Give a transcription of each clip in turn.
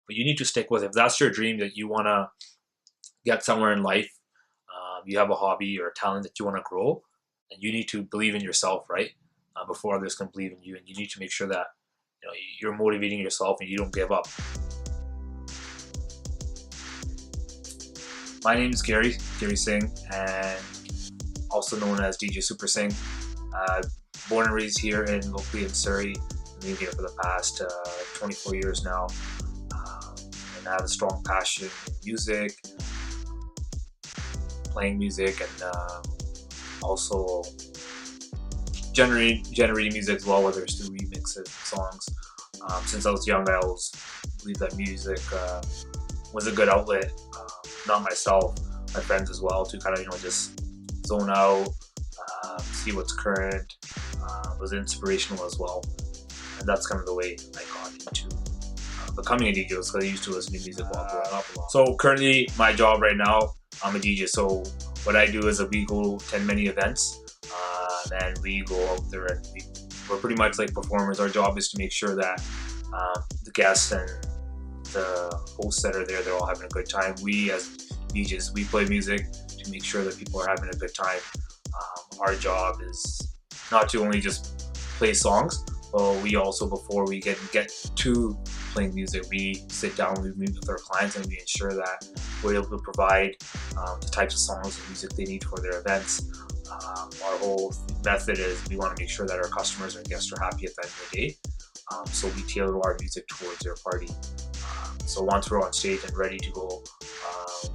but you need to stick with it. If that's your dream, that you want to get somewhere in life, you have a hobby or a talent that you want to grow, and you need to believe in yourself, right? Before others can believe in you, and you need to make sure that you're motivating yourself and you don't give up. My name is Gary Singh, and also known as DJ Super Singh. Born and raised here locally in Surrey. I've been here for the past 24 years now, and I have a strong passion in music, playing music, and also generating music as well, whether it's through remixes, songs. Since I was young, I always believed that music was a good outlet. Not myself, my friends as well, to kind of just zone out, see what's current. Was inspirational as well, and that's kind of the way I got into becoming a DJ, because I used to listen to music while growing up a lot. So currently, my job right now, I'm a DJ. So what I do is we go to many events, and we go out there and we're pretty much like performers. Our job is to make sure that the guests and the hosts that are there, they're all having a good time. We as DJs, we play music to make sure that people are having a good time. Our job is not to only just play songs, but we also, before we get to playing music, we sit down, we meet with our clients, and we ensure that we're able to provide the types of songs and music they need for their events. Our whole method is we want to make sure that our customers and guests are happy at the end of the day. So we tailor our music towards their party. So once we're on stage and ready to go,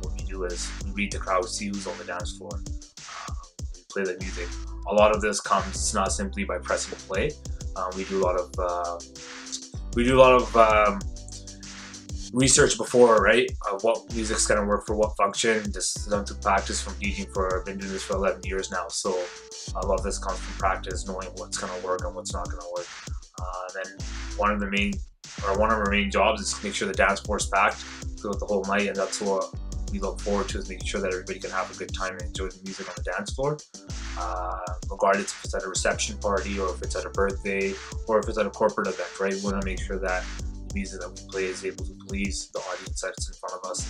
what we do is we read the crowd, see who's on the dance floor. We play the music. A lot of this comes not simply by pressing play. We do a lot of research before, right? What music's gonna work for what function. Just done to practice from DJing I've been doing this for 11 years now. So a lot of this comes from practice, knowing what's gonna work and what's not gonna work. Then one of our main jobs is to make sure the dance floor is packed throughout the whole night, and that's what we look forward to, is making sure that everybody can have a good time and enjoy the music on the dance floor. Regardless if it's at a reception party, or if it's at a birthday, or if it's at a corporate event, right? We want to make sure that the music that we play is able to please the audience that's in front of us.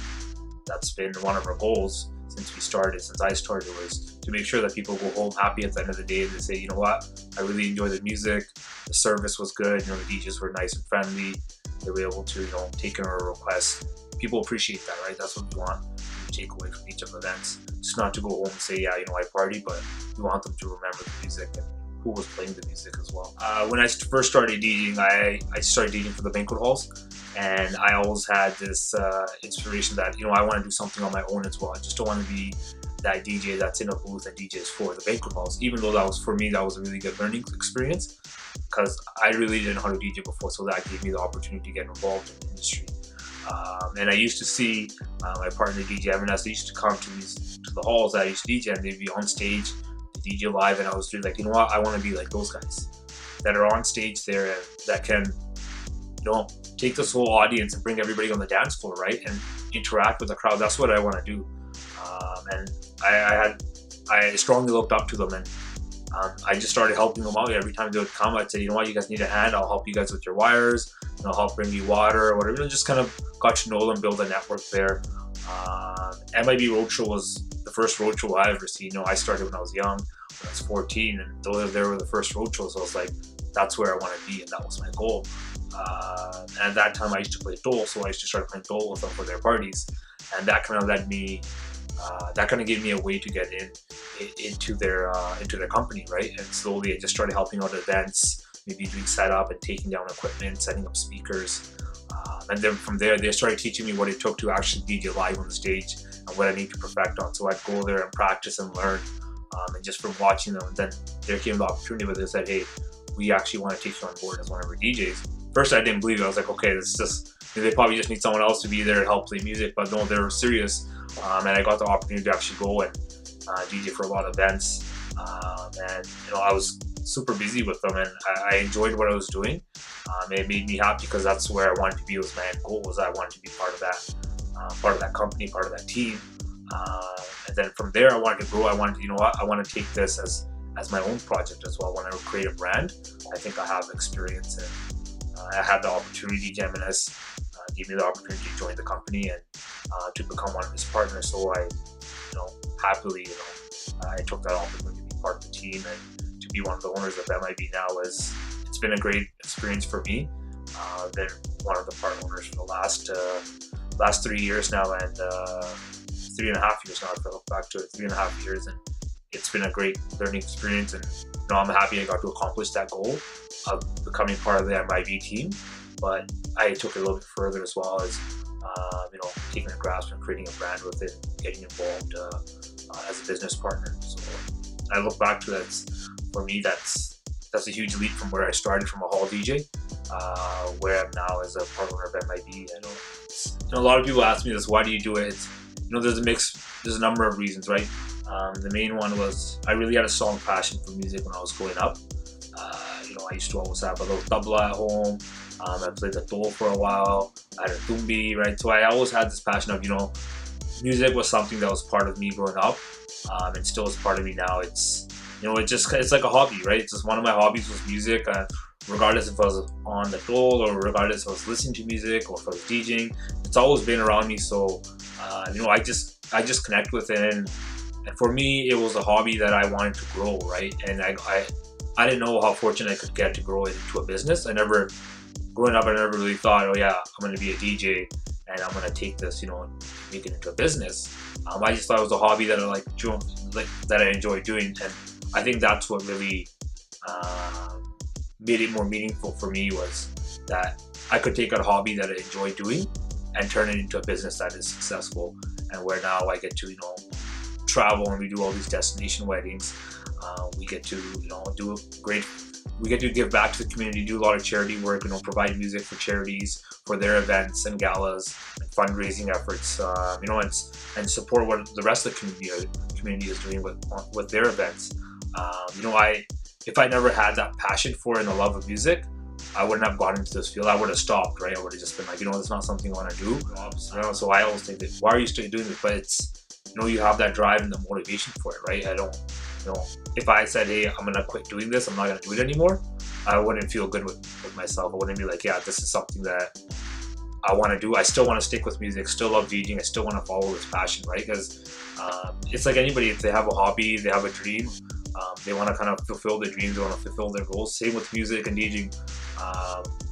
That's been one of our goals since I started, was to make sure that people go home happy at the end of the day, and they say, you know what, I really enjoyed the music, the service was good, the DJs were nice and friendly, they were able to take in our requests. People appreciate that, right? That's what we want to take away from each of the events. Just not to go home and say, yeah, I party, but we want them to remember the music and who was playing the music as well. When I first started DJing, I started DJing for the banquet halls, and I always had this inspiration that I want to do something on my own as well. I just don't want to be that DJ that's in a booth and DJs for the banquet halls, even though that was, for me, that was a really good learning experience, because I really didn't know how to DJ before, so that gave me the opportunity to get involved in the industry. And I used to see my partner DJ Evanes, they used to come to the halls that I used to DJ, and they'd be on stage to DJ live, and I was like, you know what, I want to be like those guys that are on stage there, and that can take this whole audience and bring everybody on the dance floor, right, and interact with the crowd. That's what I want to do. And I strongly looked up to them, and I just started helping them out. Every time they would come, I'd say, you know what, you guys need a hand, I'll help you guys with your wires, I'll help bring you water or whatever. Just kind of got to know them, build a network there. MIB Roadshow was the first roadshow I ever seen. I started when I was young, when I was 14, and those were the first roadshows. So I was like, that's where I want to be, and that was my goal. And at that time, I used to play dole, so I used to start playing dole with them for their parties, and that kind of led me. That kind of gave me a way to get into their company, right? And slowly, I just started helping out events, maybe doing setup and taking down equipment, setting up speakers, and then from there, they started teaching me what it took to actually DJ live on the stage and what I need to perfect on. So I'd go there and practice and learn, and just from watching them, and then there came the opportunity where they said, "Hey, we actually want to take you on board as one of our DJs." First, I didn't believe it. I was like, "Okay, this is just they probably just need someone else to be there and help play music," but no, they're serious. And I got the opportunity to actually go and DJ for a lot of events, and I was super busy with them, and I enjoyed what I was doing. It made me happy, because that's where I wanted to be. Was my end goal, was I wanted to be part of that company, part of that team. And then from there, I wanted to grow. I wanted to, I want to take this as my own project as well. I want to create a brand. I think I have experience, and I had the opportunity. DJ gave me the opportunity to join the company and to become one of his partners. So I, happily, I took that opportunity to be part of the team and to be one of the owners of MIB now. It's been a great experience for me. I've been one of the part owners for the last 3 years now, and 3.5 years now. If I look back to it, 3.5 years, and it's been a great learning experience. And I'm happy I got to accomplish that goal of becoming part of the MIB team. But I took it a little bit further as well as taking a grasp and creating a brand with it, getting involved as a business partner. So I look back to that. For me, that's a huge leap from where I started from a hall DJ, where I'm now as a part owner of MIB. A lot of people ask me this: why do you do it? There's a number of reasons, right? The main one was I really had a strong passion for music when I was growing up. I used to always have a little tabla at home. I played the dole for a while. I had a tumbi, right? So I always had this passion of, music was something that was part of me growing up, and still is part of me now. It's like a hobby, right? It's just one of my hobbies was music. Regardless if I was on the dole or regardless if I was listening to music or if I was DJing, it's always been around me. So, I just connect with it, and for me, it was a hobby that I wanted to grow, right? And I didn't know how fortunate I could get to grow it into a business. Growing up, I never really thought, oh yeah, I'm going to be a DJ and I'm going to take this, and make it into a business. I just thought it was a hobby that I enjoy doing, and I think that's what really made it more meaningful for me, was that I could take a hobby that I enjoy doing and turn it into a business that is successful, and where now I get to travel and we do all these destination weddings. We get to we get to give back to the community, do a lot of charity work, provide music for charities for their events and galas and fundraising efforts, and support what the rest of the community is doing with their events. If I never had that passion for it and the love of music, I wouldn't have gotten into this field. I would have stopped, right? I would have just been like, it's not something I want to do. So I always think that, why are you still doing this? But it's, you have that drive and the motivation for it, right? If I said, hey, I'm going to quit doing this, I'm not going to do it anymore, I wouldn't feel good with myself. I wouldn't be like, yeah, this is something that I want to do. I still want to stick with music, still love DJing, I still want to follow this passion, right? Because it's like anybody, if they have a hobby, they have a dream, they want to kind of fulfill their dreams, they want to fulfill their goals. Same with music and DJing.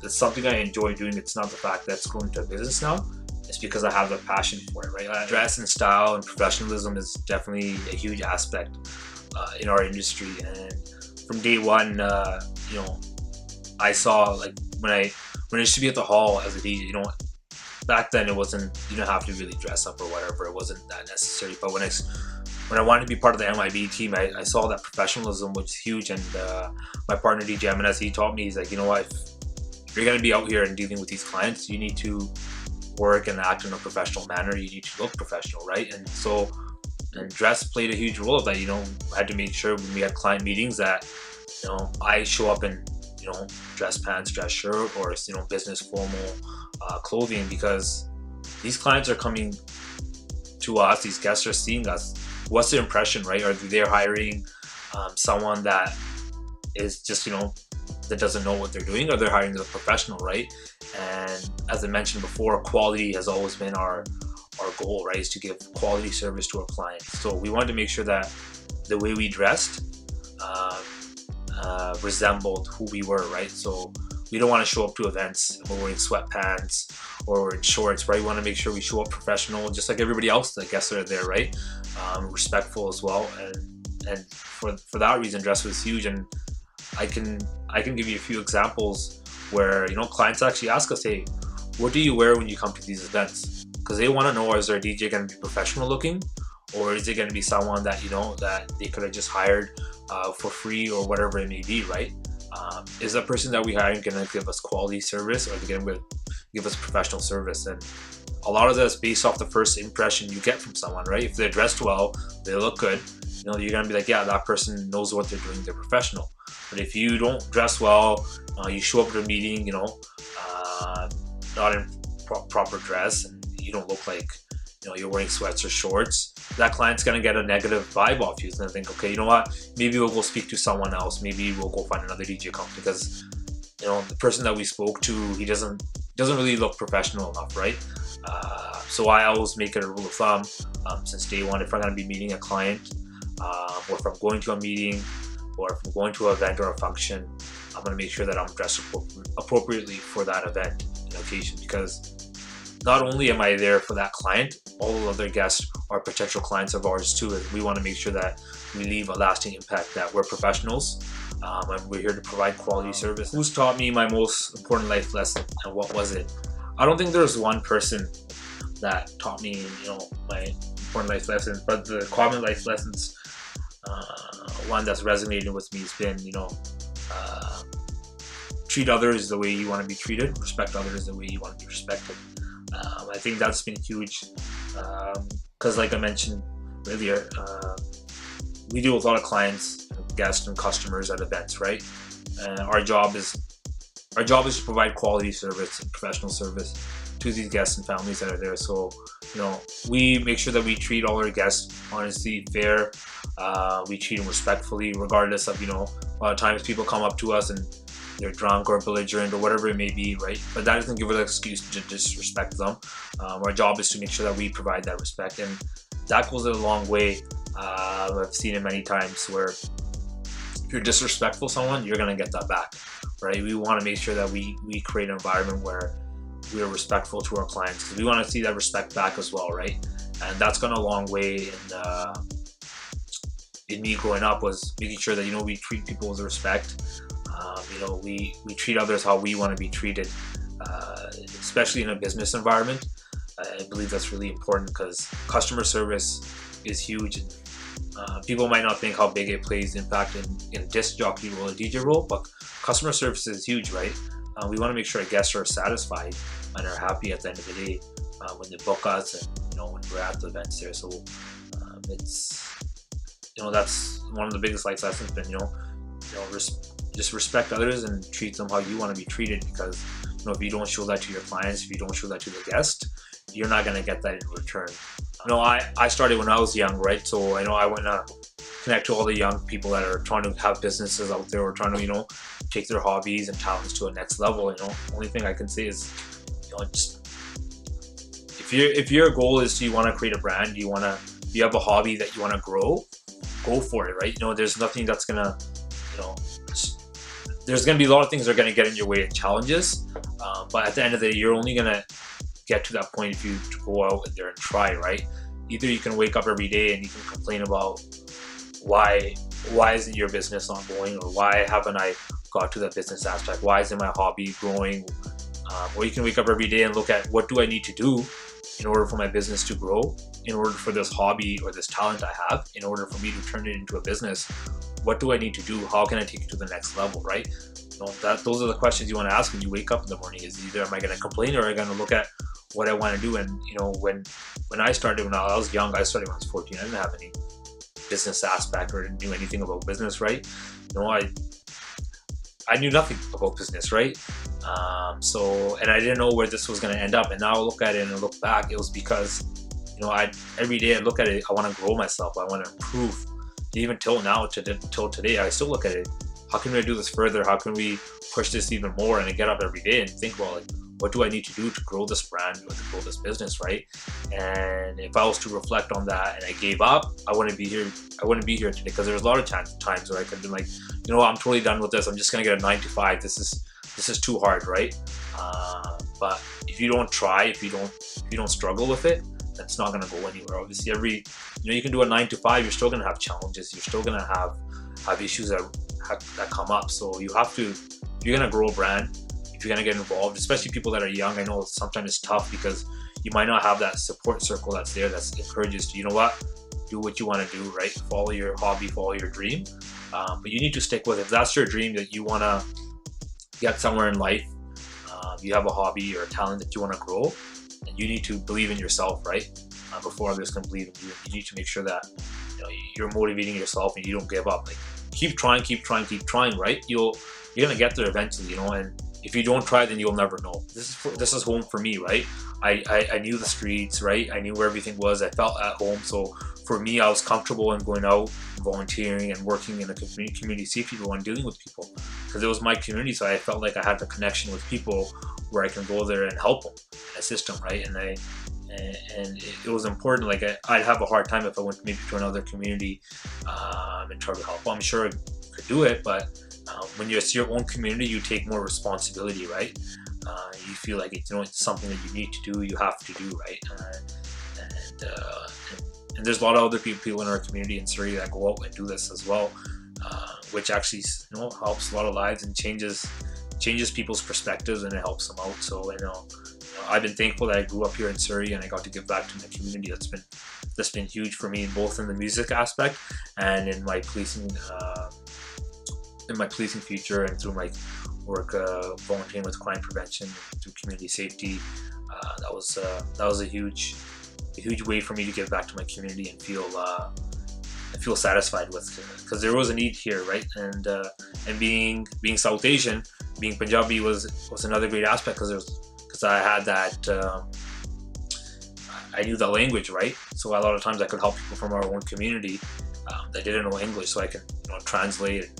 It's something I enjoy doing. It's not the fact that it's going to a business now. It's because I have the passion for it, right? Dress and style and professionalism is definitely a huge aspect in our industry. And from day one, I saw, like, when I used to be at the hall as a DJ, back then it wasn't, you didn't have to really dress up or whatever. It wasn't that necessary. But when I wanted to be part of the MIB team, I saw that professionalism was huge. And my partner DJ Eminas, he taught me, he's like, if you're going to be out here and dealing with these clients, you need to work and act in a professional manner. You need to look professional, right? And so, dress played a huge role of that. I had to make sure when we had client meetings that I show up in dress pants, dress shirt, or business formal clothing, because these clients are coming to us, these guests are seeing us. What's their impression, right? Are they hiring someone that is just that doesn't know what they're doing, or they're hiring a professional, right? And as I mentioned before, quality has always been our goal, right? Is to give quality service to our clients. So we wanted to make sure that the way we dressed resembled who we were, right? So we don't want to show up to events and we're wearing sweatpants or we're in shorts, right? We want to make sure we show up professional, just like everybody else that guests are there, right? Respectful as well. And for that reason, dress was huge. And I can give you a few examples where clients actually ask us, hey, what do you wear when you come to these events? Because they want to know, is their DJ going to be professional looking, or is it going to be someone that that they could have just hired for free or whatever it may be, right? Is that person that we hiring going to give us quality service, or are they going to give us professional service? And a lot of that's based off the first impression you get from someone, right? If they're dressed well, they look good, you're going to be like, yeah, that person knows what they're doing, they're professional. But if you don't dress well, you show up to a meeting, not in proper dress, and you don't look like, you're wearing sweats or shorts, that client's going to get a negative vibe off you. He's going to think, okay, you know what, maybe we'll go speak to someone else. Maybe we'll go find another DJ company, because, the person that we spoke to, he doesn't doesn't really look professional enough, right? So I always make it a rule of thumb since day one, if I'm going to be meeting a client, or if I'm going to a meeting, or if I'm going to an event or a function, I'm going to make sure that I'm dressed appropriately for that event and occasion, because not only am I there for that client, all the other guests are potential clients of ours too, and we want to make sure that we leave a lasting impact, that we're professionals, and we're here to provide quality service. Who's taught me my most important life lesson, and what was it? I don't think there's one person that taught me, my important life lessons, but the common life lessons, one that's resonated with me has been, treat others the way you want to be treated, respect others the way you want to be respected. I think that's been huge, because like I mentioned earlier, we deal with a lot of clients, guests, and customers at events, right? And our job is to provide quality service and professional service to these guests and families that are there. So, we make sure that we treat all our guests honestly, fair. We treat them respectfully, regardless of, a lot of times people come up to us and they're drunk or belligerent or whatever it may be, right? But that doesn't give us an excuse to disrespect them. Our job is to make sure that we provide that respect, and that goes a long way. I've seen it many times where if you're disrespectful to someone, you're gonna get that back, right? We want to make sure that we create an environment where we are respectful to our clients, because we want to see that respect back as well, right? And that's gone a long way in me growing up, was making sure that we treat people with respect. We treat others how we want to be treated, especially in a business environment. I believe that's really important, because customer service is huge. People might not think how big it plays impact in a disc jockey role, a DJ role, but customer service is huge, right? We want to make sure our guests are satisfied and are happy at the end of the day when they book us, and when we're at the events there. So it's that's one of the biggest life lessons. Been just respect others and treat them how you want to be treated, because if you don't show that to your clients, if you don't show that to the guest, you're not going to get that in return. I started when I was young, right? So I want to connect to all the young people that are trying to have businesses out there, or trying to take their hobbies and talents to a next level. Only thing I can say is just if your goal is you want to create a brand, you have a hobby that you want to grow, go for it, right? There's nothing that's gonna there's gonna be a lot of things that are gonna get in your way and challenges, but at the end of the day, you're only gonna get to that point if you go out there and try, right? Either you can wake up every day and you can complain about why isn't your business ongoing, or why haven't I got to that business aspect, why isn't my hobby growing, or you can wake up every day and look at what do I need to do in order for my business to grow, in order for this hobby or this talent I have, in order for me to turn it into a business. What do I need to do? How can I take it to the next level, right? Those are the questions you want to ask when you wake up in the morning. Is either am I going to complain, or am I going to look at what I want to do? And when I started, when I was young, I started when I was 14. I didn't have any business aspect or knew anything about business, right? I knew nothing about business, right? And I didn't know where this was going to end up. And now I look at it and I look back, it was because every day I look at it, I want to grow myself, I want to improve. Even till now, till today, I still look at it. How can we do this further? How can we push this even more? And I get up every day and think, well, what do I need to do to grow this brand or to grow this business, right? And if I was to reflect on that and I gave up, I wouldn't be here today, because there's a lot of times where I could have been like, I'm totally done with this. I'm just gonna get a 9-to-5. This is too hard, right? But if you don't try, if you don't struggle with it, that's not gonna go anywhere. Obviously, you can do a 9-to-5. You're still gonna have challenges. You're still gonna have issues that come up. So you have to, if you're gonna grow a brand, if you're gonna get involved, especially people that are young, I know sometimes it's tough because you might not have that support circle that's there that encourages you. Do what you want to do, right? Follow your hobby, follow your dream, but you need to stick with it. If that's your dream, that you want to get somewhere in life, you have a hobby or a talent that you want to grow, and you need to believe in yourself, right? Before others can believe in you. You need to make sure that you're motivating yourself and you don't give up. Keep trying, right? You're gonna get there eventually, and if you don't try, then you'll never know. This is home for me, right? I knew the streets, right? I knew where everything was. I felt at home. So for me, I was comfortable in going out, volunteering, and working in a community safety role and dealing with people because it was my community. So I felt like I had the connection with people where I can go there and help them, assist them, right? And it was important. Like I'd have a hard time if I went maybe to another community and tried to help. Well, I'm sure I could do it, but when it's your own community, you take more responsibility, right? You feel like it's something that you need to do, you have to do, right? And there's a lot of other people in our community in Surrey that go out and do this as well, which actually helps a lot of lives and changes people's perspectives, and it helps them out. So I've been thankful that I grew up here in Surrey and I got to give back to my community. That's been huge for me, both in the music aspect and in my policing future, and through my work volunteering with crime prevention, through community safety. That was a huge way for me to give back to my community and feel satisfied with, because there was a need here, right? And being South Asian, being Punjabi was another great aspect, because I had that I knew the language, right? So a lot of times I could help people from our own community that didn't know English, so I could translate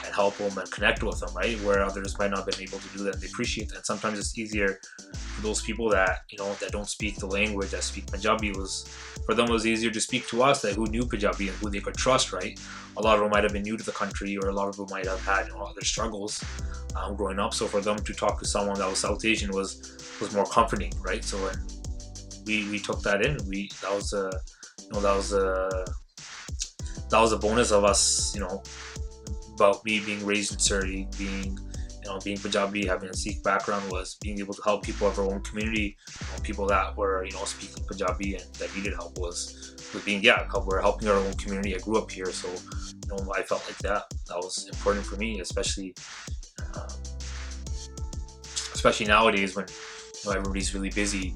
and help them and connect with them, right? Where others might not have been able to do that, and they appreciate that. Sometimes it's easier for those people that that don't speak the language, that speak Punjabi. For them it was easier to speak to us, that who knew Punjabi and who they could trust, right? A lot of them might have been new to the country, or a lot of them might have had other struggles growing up. So for them to talk to someone that was South Asian was more comforting, right? So when we took that in, that was a bonus of us, about me being raised in Surrey, being Punjabi, having a Sikh background, was being able to help people of our own community, people that were speaking Punjabi and that needed help, was we're helping our own community. I grew up here, so I felt like that was important for me, especially nowadays when everybody's really busy.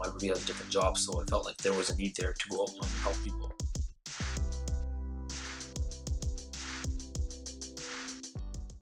Everybody has a different job, so I felt like there was a need there to go out and help people.